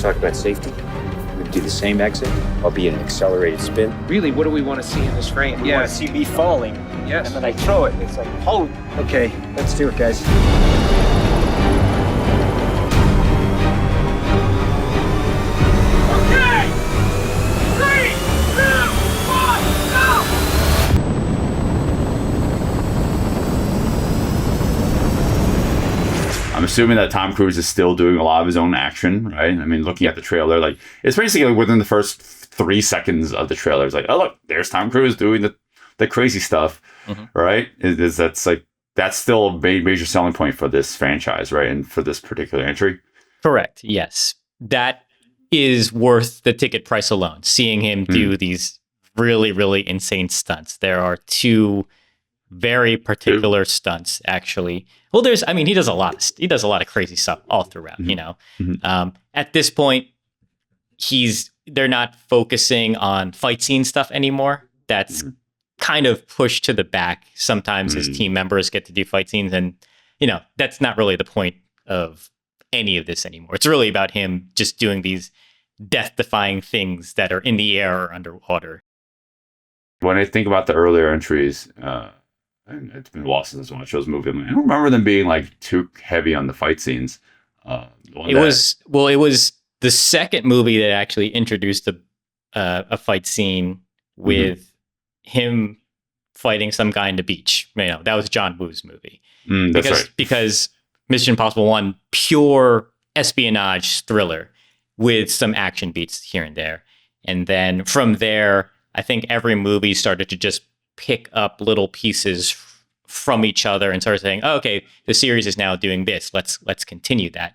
talk about safety. I'm going to do the same exit. I'll be in an accelerated spin. Really, what do we want to see in this frame? You want to see me falling. Yes. And then I throw it. It's like, oh. Okay, let's do it, guys. Okay! 3, 2, 1, go! I'm assuming that Tom Cruise is still doing a lot of his own action, right? I mean, looking at the trailer, like it's basically like within the first 3 seconds of the trailer, it's like, oh look, there's Tom Cruise doing the crazy stuff, right? That's still a major selling point for this franchise, right? And for this particular entry. Correct. Yes, that is worth the ticket price alone. Seeing him do these really, really insane stunts. There are 2 very particular stunts, actually. Well, he does a lot of crazy stuff all throughout. You know, at this point, they're not focusing on fight scene stuff anymore. That's kind of pushed to the back. Sometimes his team members get to do fight scenes, and you know that's not really the point of any of this anymore. It's really about him just doing these death-defying things that are in the air or underwater. When I think about the earlier entries, it's been a while since I watched those movies. I don't remember them being like too heavy on the fight scenes. It was the second movie that actually introduced a fight scene with him fighting some guy in the beach. You know, that was John Woo's movie. Because Mission Impossible 1, pure espionage thriller with some action beats here and there. And then from there, I think every movie started to just pick up little pieces from each other and started saying, oh, okay, the series is now doing this. Let's continue that.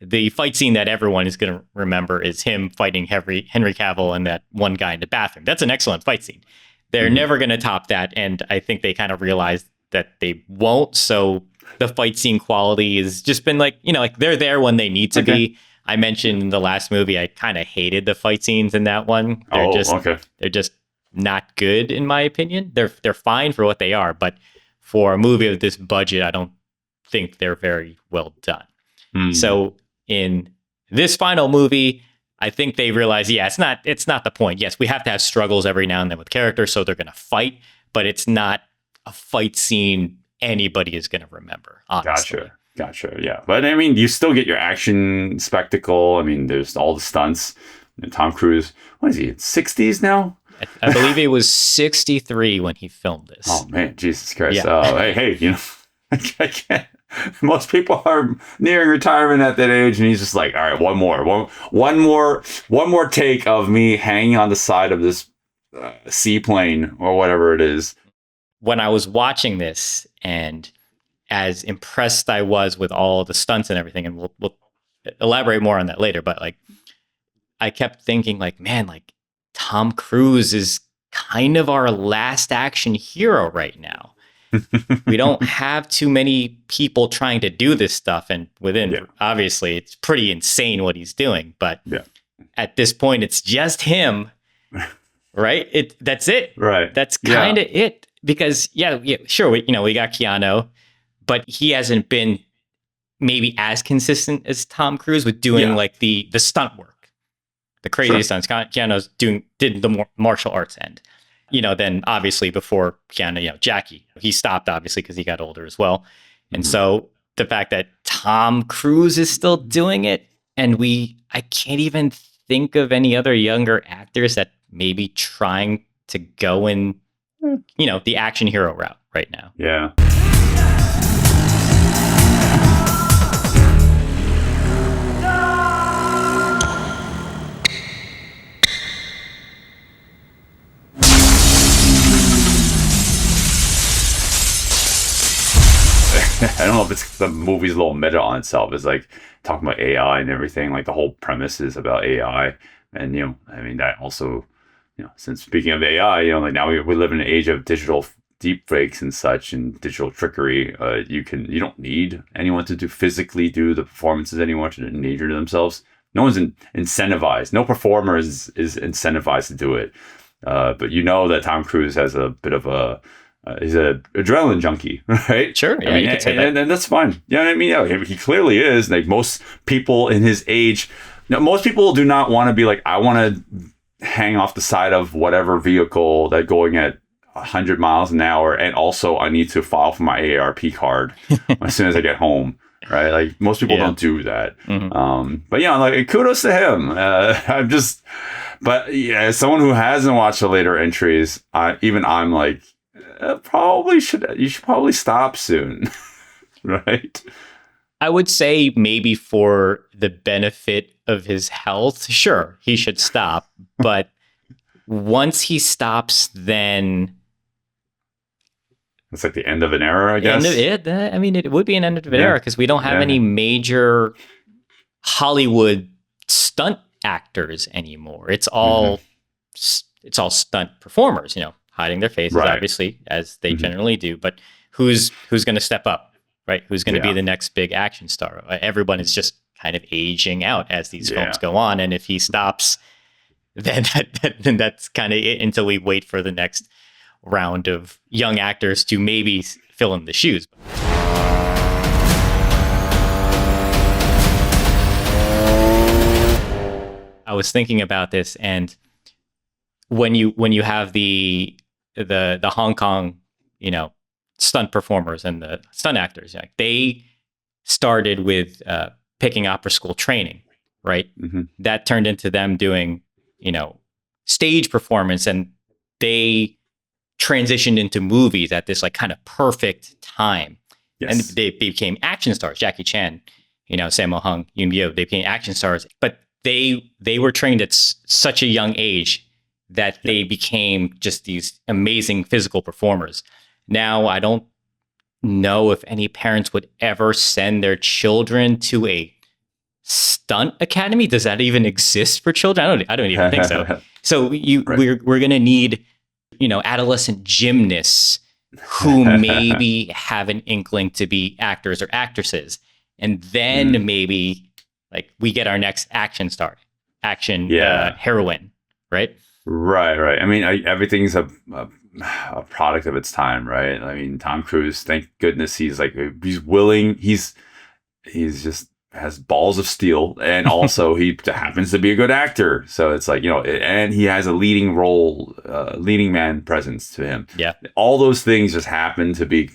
The fight scene that everyone is going to remember is him fighting Henry Cavill and that one guy in the bathroom. That's an excellent fight scene. They're never going to top that, and I think they kind of realized that they won't. So the fight scene quality has just been like, you know, like they're there when they need to be. I mentioned in the last movie, I kind of hated the fight scenes in that one. They're just not good in my opinion. They're fine for what they are, but for a movie of this budget, I don't think they're very well done. So in this final movie, I think they realize, it's not the point. Yes, we have to have struggles every now and then with characters, so they're going to fight, but it's not a fight scene anybody is going to remember, honestly. Gotcha. Yeah. But I mean, you still get your action spectacle. I mean, there's all the stunts. And Tom Cruise, what is he, 60s now? I believe he was 63 when he filmed this. Oh, man. Jesus Christ. Yeah. Hey, you know, I can't. Most people are nearing retirement at that age, and he's just like, all right, one more take of me hanging on the side of this seaplane or whatever it is. When I was watching this, and as impressed I was with all the stunts and everything, and we'll elaborate more on that later, but like, I kept thinking, like, man, like Tom Cruise is kind of our last action hero right now. We don't have too many people trying to do this stuff, and obviously it's pretty insane what he's doing, but at this point it's just him, right? That's it, right? That's kind of it, because sure, we got Keanu, but he hasn't been maybe as consistent as Tom Cruise with doing like the stunt work, the crazy stunts. Keanu's did the martial arts end. You know, then obviously before Keanu, Jackie, he stopped obviously because he got older as well. And so the fact that Tom Cruise is still doing it, and I can't even think of any other younger actors that may be trying to go in, the action hero route right now. Yeah. I don't know if it's the movie's a little meta on itself. It's like talking about AI and everything. Like the whole premise is about AI, and that also, since speaking of AI, like now we live in an age of digital deep fakes and such, and digital trickery. You don't need anyone to physically do the performances anymore to endanger themselves. No one's incentivized. No performer is incentivized to do it. But that Tom Cruise has a bit of a he's an adrenaline junkie, right? Sure. Yeah, you could say that. And that's fine. Yeah, I mean, he clearly is. Like most people in his age No, most people do not want to be like, I want to hang off the side of whatever vehicle that going at 100 miles an hour, and also I need to file for my AARP card as soon as I get home. Right, like most people don't do that. But yeah, like kudos to him. But yeah, as someone who hasn't watched the later entries, I'm like, you should probably stop soon, right? I would say maybe for the benefit of his health, sure, he should stop. But once he stops, then it's like the end of an era, I guess. It would be an end of an era because we don't have any major Hollywood stunt actors anymore. It's all stunt performers, hiding their faces, obviously, as they generally do. But who's going to step up, right? Who's going to be the next big action star? Everyone is just kind of aging out as these films go on, and if he stops, then that's kind of it until we wait for the next round of young actors to maybe fill in the shoes. I was thinking about this, and when you have the Hong Kong, stunt performers and the stunt actors, they started with picking opera school training, right? That turned into them doing, stage performance, and they transitioned into movies at this like kind of perfect time. And they became action stars. Jackie Chan, Sammo Hung, Yoon Bio, they became action stars, but they were trained at such a young age that they became just these amazing physical performers. Now, I don't know if any parents would ever send their children to a stunt academy. Does that even exist for children? I don't even think so. So we're going to need, adolescent gymnasts who maybe have an inkling to be actors or actresses. And then maybe like we get our next action star, heroine, right? Right. I mean, everything's a product of its time, right? I mean, Tom Cruise, thank goodness he's willing. He's just has balls of steel, and also he happens to be a good actor. So it's like, and he has a leading man presence to him. Yeah. All those things just happen to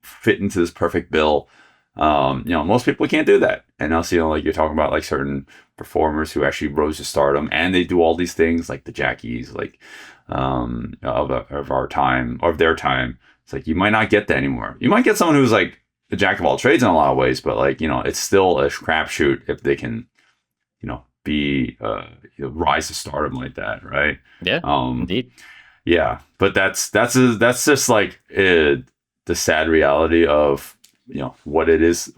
fit into this perfect bill. Most people can't do that. And also, like you're talking about like certain performers who actually rose to stardom, and they do all these things like the Jackies, like of our time, or of their time. It's like, you might not get that anymore. You might get someone who's like a jack of all trades in a lot of ways, but like, it's still a crapshoot if they can, be rise to stardom like that, right? Yeah, indeed. Yeah, but that's just like the sad reality of what it is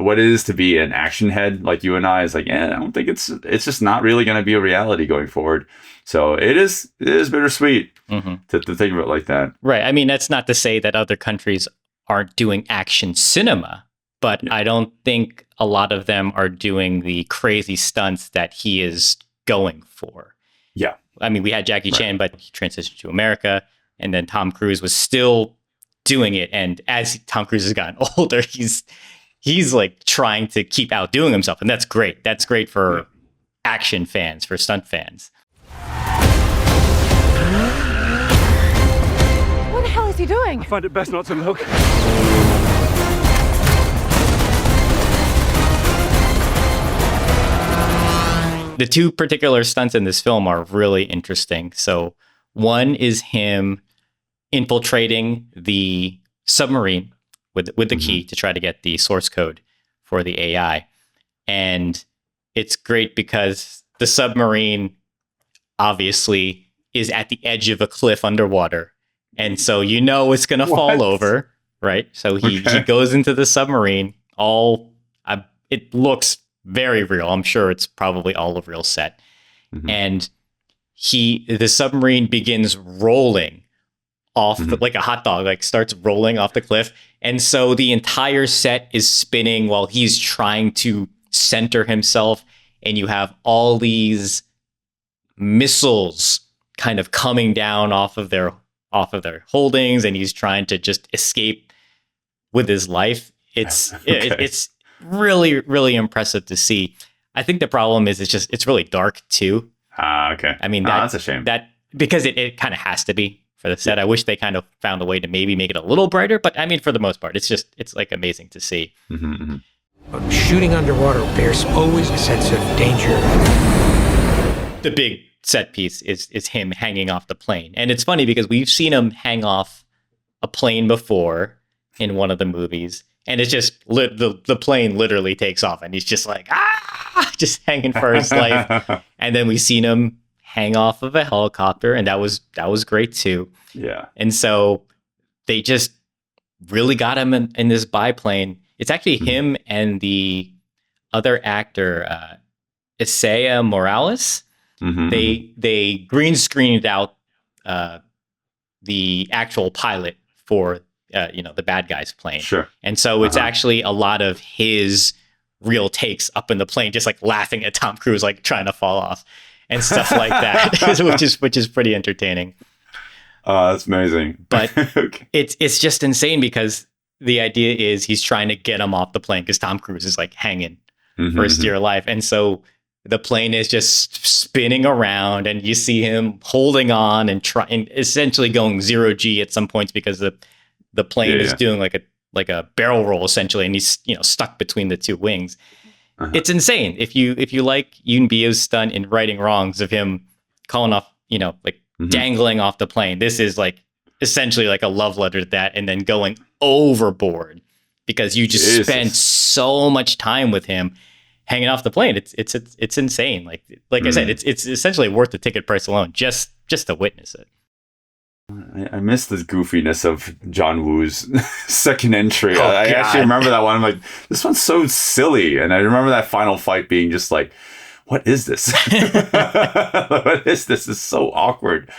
to be an action head like you and I. Is like, I don't think it's just not really going to be a reality going forward. So it is bittersweet to think of it like that. Right. I mean, that's not to say that other countries aren't doing action cinema, but I don't think a lot of them are doing the crazy stunts that he is going for. Yeah. I mean, we had Jackie Chan, but he transitioned to America, and then Tom Cruise was still doing it. And as Tom Cruise has gotten older, he's like trying to keep outdoing himself. And that's great. That's great for action fans, for stunt fans. What the hell is he doing? I find it best not to look. The two particular stunts in this film are really interesting. So one is him infiltrating the submarine with the key to try to get the source code for the AI. And it's great because the submarine obviously is at the edge of a cliff underwater. And so it's going to fall over, right? So he goes into the submarine. It looks very real. I'm sure it's probably all a real set. And the submarine begins rolling off like a hot dog, like starts rolling off the cliff. And so the entire set is spinning while he's trying to center himself. And you have all these missiles kind of coming down off of their holdings, and he's trying to just escape with his life. It's really, really impressive to see. I think the problem is it's really dark too. Okay. I mean, that's a shame. That because it kind of has to be for the set. I wish they kind of found a way to maybe make it a little brighter, but I mean, for the most part, it's like amazing to see. Shooting underwater bears always a sense of danger. The big set piece is him hanging off the plane, and it's funny because we've seen him hang off a plane before in one of the movies, and it's just the plane literally takes off, and he's just like just hanging for his life. And then we've seen him hang off of a helicopter, and that was great too. Yeah. And so they just really got him in this biplane. It's actually him and the other actor, Isaiah Morales. They green screened out the actual pilot for the bad guy's plane. Sure. And so it's actually a lot of his real takes up in the plane, just like laughing at Tom Cruise, like trying to fall off and stuff like that, which is pretty entertaining. That's amazing. But it's just insane because the idea is he's trying to get him off the plane because Tom Cruise is like hanging for his dear life. And so the plane is just spinning around and you see him holding on and trying, essentially going 0G at some points because the plane is doing like a barrel roll essentially, and he's stuck between the two wings. It's insane. If you like Yoon Bio's stunt in Righting Wrongs of him calling off, dangling off the plane, this is like essentially like a love letter to that, and then going overboard because you just spend so much time with him hanging off the plane. It's insane. Like I said, it's essentially worth the ticket price alone just to witness it. I miss the goofiness of John Woo's second entry. I God. actually remember that one. I'm like, this one's so silly. And I remember that final fight being just like, what is this? What is this? It's so awkward.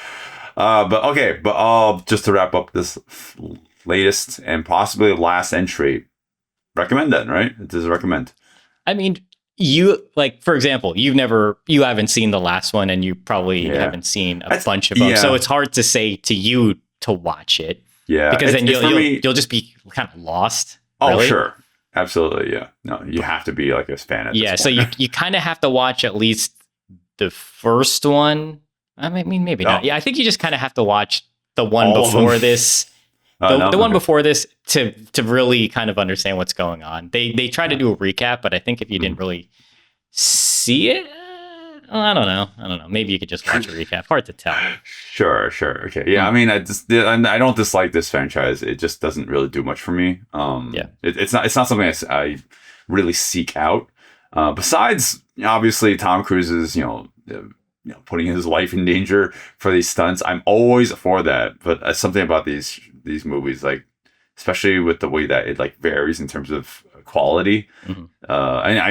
But just to wrap up this latest and possibly last entry, recommend that, right? It does recommend. I mean, for example, you haven't seen the last one, and you probably haven't seen a bunch of them. Yeah. So it's hard to say to you to watch it. Yeah. Because then you'll just be kind of lost. Oh, really. Sure. Absolutely. Yeah. No, you have to be like a fan at this point. So you kind of have to watch at least the first one. I mean, maybe not. Yeah. I think you just kind of have to watch the one before this. The one before this to really kind of understand what's going on. They try to do a recap, but I think if you didn't really see it, I don't know. Maybe you could just watch a recap. Hard to tell. Sure. Okay. Yeah. I mean, I don't dislike this franchise. It just doesn't really do much for me. It's not something I really seek out. Besides, obviously, Tom Cruise's putting his life in danger for these stunts. I'm always for that, but something about these movies, like especially with the way that it like varies in terms of quality. And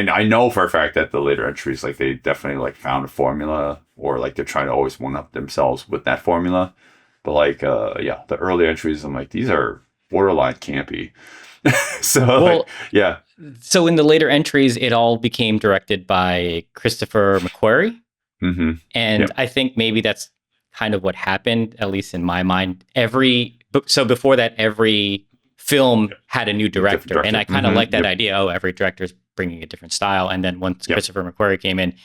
I know for a fact that the later entries, like they definitely like found a formula, or like they're trying to always one up themselves with that formula. But like the early entries, I'm like, these are borderline campy. So So in the later entries, it all became directed by Christopher McQuarrie. And I think maybe that's kind of what happened, at least in my mind. So before that, every film had a new director. And I kind of like that idea. Oh, every director is bringing a different style. And then once Christopher McQuarrie came in,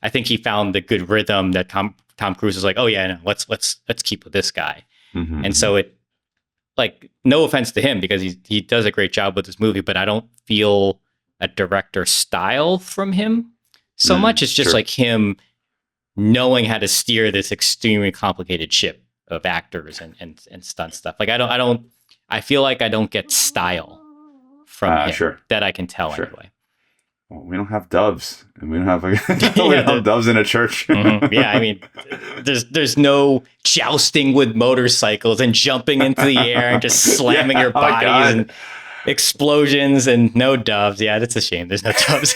I think he found the good rhythm that Tom Cruise was like, oh yeah, no, let's keep with this guy. And so it, like, no offense to him because he does a great job with this movie, but I don't feel a director style from him so much. It's just like him knowing how to steer this extremely complicated ship of actors and stunt stuff. Like I feel like I don't get style from him that I can tell anyway. Well, we don't have doves, and we don't have doves in a church. Yeah, I mean, there's no jousting with motorcycles and jumping into the air and just slamming your bodies and explosions and no doves. Yeah, that's a shame. There's no doves.